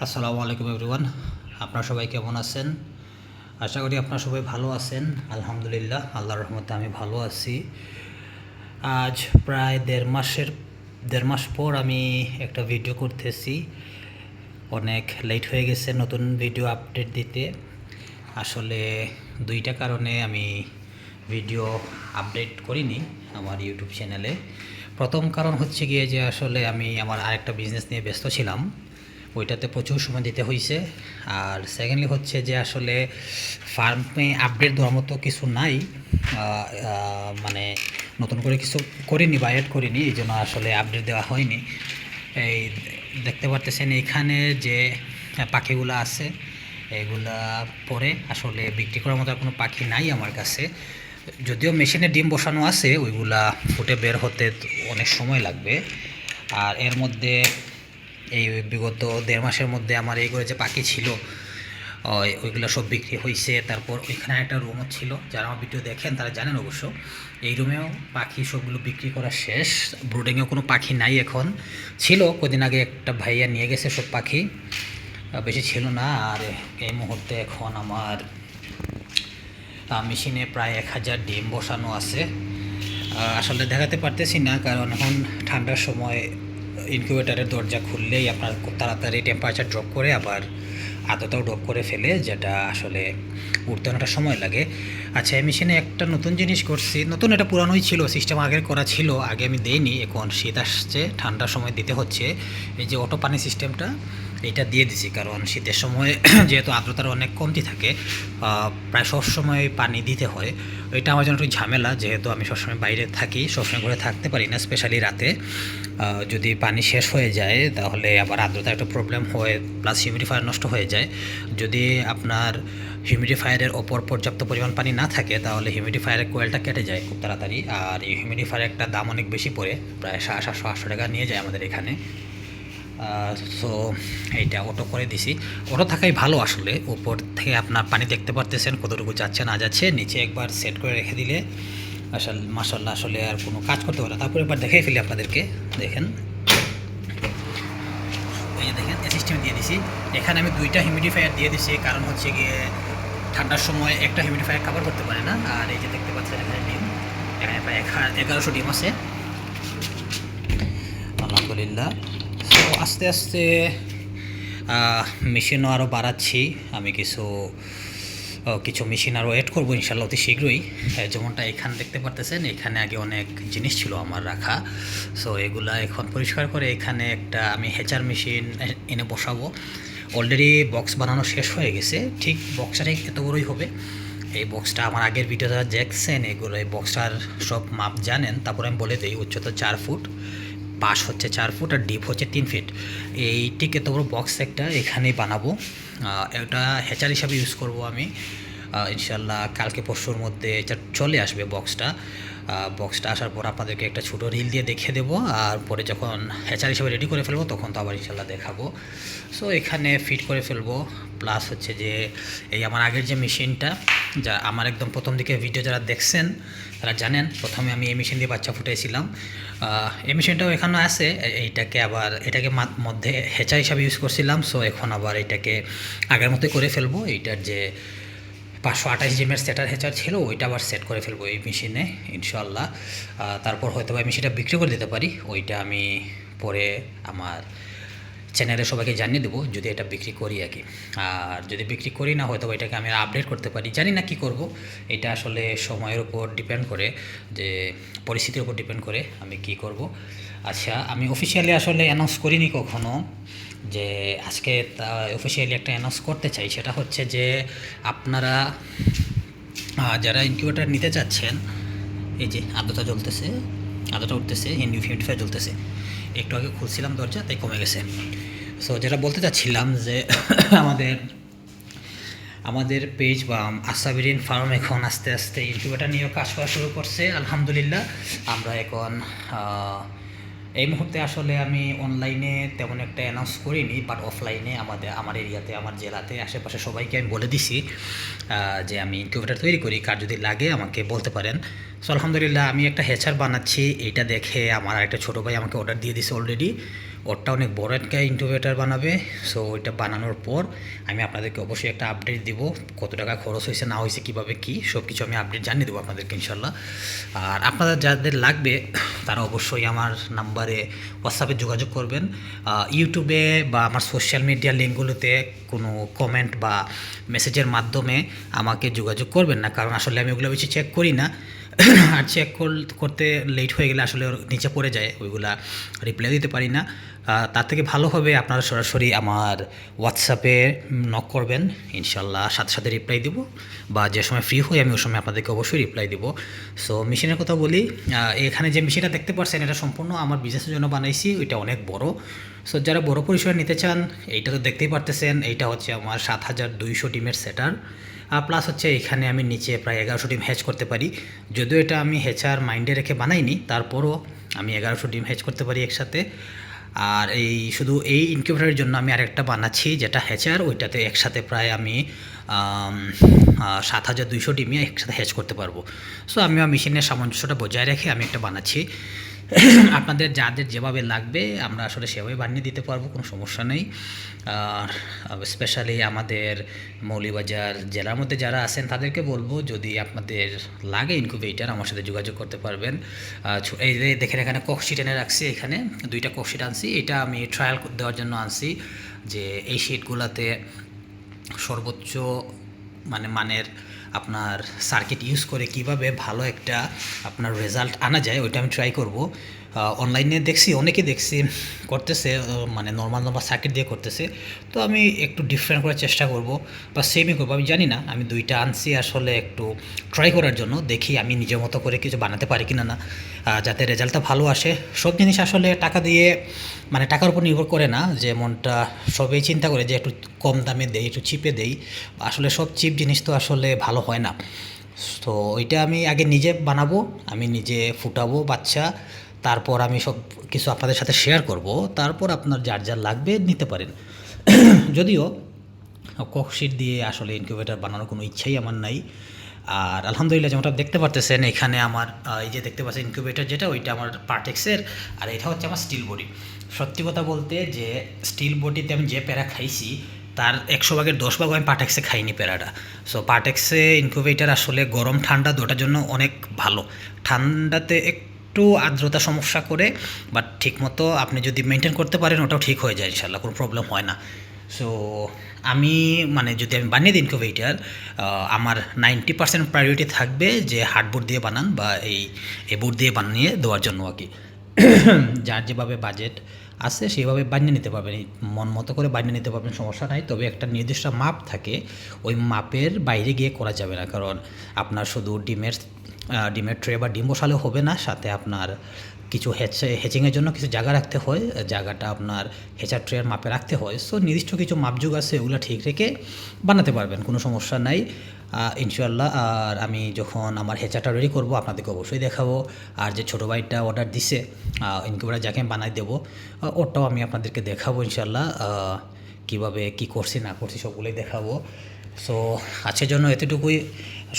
আসসালামু আলাইকুম এভরিওয়ান। আপনারা সবাই কেমন আছেন? আশা করি আপনারা সবাই ভালো আছেন। আলহামদুলিল্লাহ, আল্লাহর রহমতে আমি ভালো আছি। আজ প্রায় দেড় মাস পর আমি একটা ভিডিও করতেছি। অনেক লেট হয়ে গেছে নতুন ভিডিও আপডেট দিতে। আসলে দুইটা কারণে আমি ভিডিও আপডেট করিনি আমার ইউটিউব চ্যানেলে। প্রথম কারণ হচ্ছে গিয়ে যে আসলে আমি আমার আরেকটা বিজনেস নিয়ে ব্যস্ত ছিলাম, ওইটাতে প্রচুর সময় দিতে হয়েছে। আর সেকেন্ডলি হচ্ছে যে আসলে ফার্মে আপডেট দেওয়ার মতো কিছু নাই, মানে নতুন করে কিছু করিনি বা অ্যাড করিনি, এই জন্য আসলে আপডেট দেওয়া হয়নি। এই দেখতে পারতেছেন এখানে যে পাখিগুলো আছে, এগুলা পরে আসলে বিক্রি করার মতো কোনো পাখি নাই আমার কাছে। যদিও মেশিনে ডিম বসানো আছে, ওইগুলা ফুটে বের হতে অনেক সময় লাগবে। আর এর মধ্যে এই বিগত দেড় মাসের মধ্যে আমার এইগুলো যে পাখি ছিল ওইগুলো সব বিক্রি হয়েছে। তারপর ওইখানে একটা রুমও ছিল, যারা আমার ভিডিও দেখেন তারা জানেন অবশ্য। এই রুমেও পাখি সবগুলো বিক্রি করা শেষ। ব্রুডিংয়েও কোনো পাখি নাই এখন। ছিল কদিন আগে একটা ভাইয়া নিয়ে গেছে সব পাখি, বেশি ছিল না। আর এই মুহূর্তে এখন আমার মেশিনে প্রায় 1000 ডিম বসানো আছে। আসলে দেখাতে পারতেছি না, কারণ এখন ঠান্ডার সময় ইনকিউবেটারের দরজা খুললেই আপনার খুব তাড়াতাড়ি টেম্পারেচার ড্রপ করে আবার আদতাও ড্রপ করে ফেলে, যেটা আসলে উঠতে অনেকটা সময় লাগে। আচ্ছা, এই মেশিনে একটা নতুন জিনিস করছি। নতুন, এটা পুরানোই ছিল, সিস্টেম আগের করা ছিল, আগে আমি দেইনি। এখন শীত আসছে, ঠান্ডার সময় দিতে হচ্ছে। এই যে অটো পানি সিস্টেমটা, এটা দিয়ে দিছি, কারণ শীতের সময় যেহেতু আর্দ্রতার অনেক কমতি থাকে, প্রায় সবসময় পানি দিতে হয়। এটা আমার জন্য একটু ঝামেলা, যেহেতু আমি সবসময় বাইরে থাকি, সবসময় ঘরে থাকতে পারি না, স্পেশালি রাতে। যদি পানি শেষ হয়ে যায় তাহলে আবার আর্দ্রতার একটা প্রবলেম হয়, প্লাস হিউমিডিফায়ার নষ্ট হয়ে যায়। যদি আপনার হিউমিডিফায়ারের ওপর পর্যাপ্ত পরিমাণ পানি না থাকে তাহলে হিউমিডিফায়ারের কোয়েলটা কেটে যায় খুব তাড়াতাড়ি। আর এই হিউমিডিফায়ারের একটা দাম অনেক বেশি পড়ে, প্রায় 700-800 টাকা নিয়ে যায় আমাদের এখানে। সো এইটা অটো করে দিছি। অটো থাকাই ভালো আসলে, উপর থেকে আপনার পানি দেখতে পারতেছেন কতটুকু যাচ্ছে না যাচ্ছে। নিচে একবার সেট করে রেখে দিলে আসলে মাশাল্লাহ আসলে আর কোনো কাজ করতে পারে না। তারপরে একবার দেখাই ফেলি আপনাদেরকে, দেখেন। এই যে দেখেন, এই সিস্টেমে দিয়ে দিছি। এখানে আমি 2টা হিউমিডিফায়ার দিয়ে দিছি, কারণ হচ্ছে গিয়ে ঠান্ডার সময় একটা হিউমিডিফায়ার কভার করতে পারে না। আর এই যে দেখতে পাচ্ছেন এখানে ডিম, এখানে প্রায় 1100 ডিম আছে আলহামদুলিল্লাহ। তো আস্তে আস্তে মেশিনও আরও বাড়াচ্ছি আমি। কিছু মেশিন আরও অ্যাড করবো ইনশাল্লাহ অতি শীঘ্রই। যেমনটা এখানে দেখতে পারতেছেন, এখানে আগে অনেক জিনিস ছিল আমার রাখা। সো এগুলা এখন পরিষ্কার করে এখানে একটা আমি হেচার মেশিন এনে বসাবো। অলরেডি বক্স বানানো শেষ হয়ে গেছে, ঠিক বক্সটা ঠিক এত বড়ই হবে। এই বক্সটা আমার আগের ভিডিও যারা দেখছেন এগুলো, এই বক্সটার সব মাপ জানেন। তারপরে আমি বলে দিই, উচ্চতা 4 ফুট, পাশ হচ্ছে 4 ফুট, আর ডিপ হচ্ছে 3 ফিট। এই ঠিক এত বড় বক্স একটা এখানেই বানাবো। এটা হ্যাচার হিসাবে ইউজ করব আমি ইনশাল্লাহ। কালকে পরশুর মধ্যে এটা চলে আসবে বক্সটা। বক্সটা আসার পর আপনাদেরকে একটা ছোটো রিল দিয়ে দেখিয়ে দেবো। আর পরে যখন হ্যাচার হিসাবে রেডি করে ফেলবো তখন তো আবার ইনশাল্লাহ দেখাবো। সো এখানে ফিট করে ফেলবো। প্লাস হচ্ছে যে এই আমার আগের যে মেশিনটা, যা আমার একদম প্রথম দিকে ভিডিও যারা দেখছেন তারা জানেন, প্রথমে আমি এই মেশিন দিয়ে বাচ্চা ফুটাইছিলাম। এই মেশিনটাও এখানে আছে। এটাকে মধ্যে হেঁচা হিসাবে ইউজ করছিলাম। সো এখন আবার এটাকে আগের মতোই করে ফেলবো। এইটার যে 528 জিমের সেটার হেচার ছিল ওইটা আবার সেট করে ফেলবো এই মেশিনে ইনশাল্লাহ। তারপর হয়তো আমি সেটা বিক্রি করে দিতে পারি, ওইটা আমি পরে আমার চ্যানেলে সবাইকে জানিয়ে দেবো যদি এটা বিক্রি করি আর কি। আর যদি বিক্রি করি না, হয়তো এটাকে আমি আপডেট করতে পারি, জানি না কি করব। এটা আসলে সময়ের উপর ডিপেন্ড করে, যে পরিস্থিতির উপর ডিপেন্ড করে আমি কি করব। আচ্ছা, আমি অফিসিয়ালি আসলে অ্যানাউন্স করিনি কখনো, যে আজকে অফিসিয়ালি একটা অ্যানাউন্স করতে চাই। সেটা হচ্ছে যে আপনারা যারা ইনকিউবেটার নিতে চাচ্ছেন, এই যে আদ্রতা জ্বলতেছে, আদ্রতা উঠতেছে, হিউমিডিফায়ার জ্বলতেছে। একটু আগে খুলছিলাম দরজা, তাই কমে গেছে। সো যেটা বলতে চাচ্ছিলাম যে আমাদের আমাদের পেজ বা আসাবিরিন ফার্ম এখন আস্তে আস্তে ইনকিউবেটার নিয়েও কাজ করা শুরু করছে আলহামদুলিল্লাহ। আমরা এখন এই মুহূর্তে আসলে আমি অনলাইনে তেমন একটা অ্যানাউন্স করিনি, বাট অফলাইনে আমার এরিয়াতে, আমার জেলাতে, আশেপাশে সবাইকে আমি বলে দিছি যে আমি ইনকিউবেটার তৈরি করি, কার যদি লাগে আমাকে বলতে পারেন। সো আলহামদুলিল্লাহ আমি একটা হেচার বানাচ্ছি, এইটা দেখে আমার একটা ছোটো ভাই আমাকে অর্ডার দিয়ে দিছে অলরেডি। ওরটা অনেক বড় একটা ইনকিউবেটর বানাবে। সো ওইটা বানানোর পর আমি আপনাদেরকে অবশ্যই একটা আপডেট দিব, কত টাকা খরচ হয়েছে না হয়েছে, কীভাবে কী সব কিছু আমি আপডেট জানিয়ে দেবো আপনাদেরকে ইনশাল্লাহ। আর আপনাদের যাদের লাগবে তারা অবশ্যই আমার নাম্বারে হোয়াটসঅ্যাপে যোগাযোগ করবেন। ইউটিউবে বা আমার সোশ্যাল মিডিয়া লিঙ্কগুলোতে কোনো কমেন্ট বা মেসেজের মাধ্যমে আমাকে যোগাযোগ করবেন না, কারণ আসলে আমি ওগুলো বেশি চেক করি না। আর চেক করতে লেট হয়ে গেলে আসলে নিচে পড়ে যায়, ওইগুলা রিপ্লাই দিতে পারি না। তার থেকে ভালো হবে আপনারা সরাসরি আমার হোয়াটসঅ্যাপে নক করবেন, ইনশাল্লাহ সাথে সাথে রিপ্লাই দিব, বা যে সময় ফ্রি হই আমি ওই সময় আপনাদেরকে অবশ্যই রিপ্লাই দিব। সো মেশিনের কথা বলি, এখানে যে মেশিনটা দেখতে পাচ্ছেন এটা সম্পূর্ণ আমার বিজনেসের জন্য বানাইছি, ওইটা অনেক বড়। সো যারা বড় পরিসরে নিতে চান, এইটা তো দেখতেই পারতেছেন, এইটা হচ্ছে আমার 7200 ডিমের সেটার। প্লাস হচ্ছে এখানে আমি নিচে প্রায় 1100 ডিম হ্যাচ করতে পারি। যদিও এটা আমি হেচার মাইন্ডে রেখে বানাইনি, তারপরও আমি 1100 ডিম হ্যাচ করতে পারি একসাথে। আর এই শুধু এই ইনকিউবেটরের জন্য আমি আরেকটা বানাচ্ছি যেটা হ্যাচার, ওইটাতে একসাথে প্রায় আমি 7200 ডিমই একসাথে হ্যাচ করতে পারবো। সো আমিও মেশিনের সামঞ্জস্যটা বজায় রেখে আমি একটা বানাচ্ছি। আপনাদের যাদের যেভাবে লাগবে আমরা আসলে সেভাবে বানিয়ে দিতে পারবো, কোনো সমস্যা নেই। আর স্পেশালি আমাদের মৌলভীবাজার জেলার মধ্যে যারা আছেন তাদেরকে বলবো, যদি আপনাদের লাগে ইনকিউবেটর আমার সাথে যোগাযোগ করতে পারবেন। এই যে দেখেন এখানে ককশিট এনে রাখছি, এখানে 2টা ককশিট আনছি, এটা আমি ট্রায়াল দেওয়ার জন্য আনছি যে এই শিটগুলোতে সর্বোচ্চ মানের আপনার সার্কিট ইউজ করে কিভাবে ভালো একটা আপনার রেজাল্ট আনা যায়, ওইটা আমি ট্রাই করব। অনলাইনে দেখছি, অনেকে দেখছি করতেছে, নর্মাল সার্কিট দিয়ে করতেছে, তো আমি একটু ডিফারেন্ট করার চেষ্টা করব বা সেমই করবো, আমি জানি না। আমি 2টা আনছি আসলে একটু ট্রাই করার জন্য, দেখি আমি নিজের মতো করে কিছু বানাতে পারি কিনা না, যাতে রেজাল্টটা ভালো আসে। সব জিনিস আসলে টাকা দিয়ে টাকার উপর নির্ভর করে না, যেমনটা সবাই চিন্তা করে যে একটু কম দামে দেই, একটু চিপে দেই, আসলে সব চিপ জিনিস তো আসলে ভালো হয় না। তো ওইটা আমি আগে নিজে বানাবো, আমি নিজে ফুটাবো বাচ্চা, তারপর আমি সব কিছু আপনাদের সাথে শেয়ার করব, তারপর আপনার যার যার লাগবে নিতে পারেন। যদিও ককশিট দিয়ে আসলে ইনকিউবেটর বানানোর কোনো ইচ্ছাই আমার নাই। আর আলহামদুলিল্লাহ যেমনটা দেখতে পারতেছেন এখানে আমার এই যে দেখতে পাচ্ছেন ইনকিউবেটর যেটা, ওইটা আমার পার্টেক্সের, আর এটা হচ্ছে আমার স্টিল বডি। সত্যি কথা বলতে যে স্টিল বডিতে আমি যে প্যারা খাইছি তার 100 ভাগের 10 ভাগ আমি পার্টেক্সে খাইনি প্যারাটা। সো পার্টেক্সে ইনকিউবেটর আসলে গরম ঠান্ডা দুটার জন্য অনেক ভালো। ঠান্ডাতে একটু আর্দ্রতা সমস্যা করে, বাট ঠিকমতো আপনি যদি মেনটেন করতে পারেন ওটাও ঠিক হয়ে যায় ইনশাল্লাহ, কোনো প্রবলেম হয় না। সো আমি যদি আমি বানিয়ে দিই ইনকিউবেটর, আমার 90% প্রায়োরিটি থাকবে যে হার্ডবোর্ড দিয়ে বানান বা এই বোর্ড দিয়ে বানিয়ে দেওয়ার জন্য আর কি। যার যেভাবে বাজেট আছে সেইভাবে বানিয়ে নিতে পারবেন, মন মতো করে বানিয়ে নিতে পারবেন, সমস্যা নাই। তবে একটা নির্দিষ্ট মাপ থাকে, ওই মাপের বাইরে গিয়ে করা যাবে না, কারণ আপনার শুধু ডিমের ট্রে বা ডিম বসালেও হবে না, সাথে আপনার কিছু হেচিংয়ের জন্য কিছু জায়গা রাখতে হয়, জায়গাটা আপনার হেচার ট্রের মাপে রাখতে হয়। সো নির্দিষ্ট কিছু মাপযোগ আছে, ওগুলো ঠিক রেখে বানাতে পারবেন, কোনো সমস্যা নাই ইনশাআল্লাহ। আর আমি যখন আমার হেচারটা রেডি করব আপনাদেরকে অবশ্যই দেখাবো। আর যে ছোটো ভাইটা অর্ডার দিছে ইনকিউবেটর যাকে আমি বানাই দেবো, ওটাও আমি আপনাদেরকে দেখাবো ইনশাআল্লাহ, কীভাবে কী করছি না করছি সবগুলোই দেখাবো। সো আজকের জন্য এতটুকুই।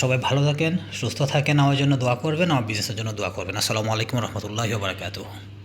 সবাই ভালো থাকেন, সুস্থ থাকেন, আমার জন্য দোয়া করবেন, আমার বিজনেসের জন্য দোয়া করবেন। আসসালামু আলাইকুম রহমতুল্লাহি ওয়া বারাকাতুহু।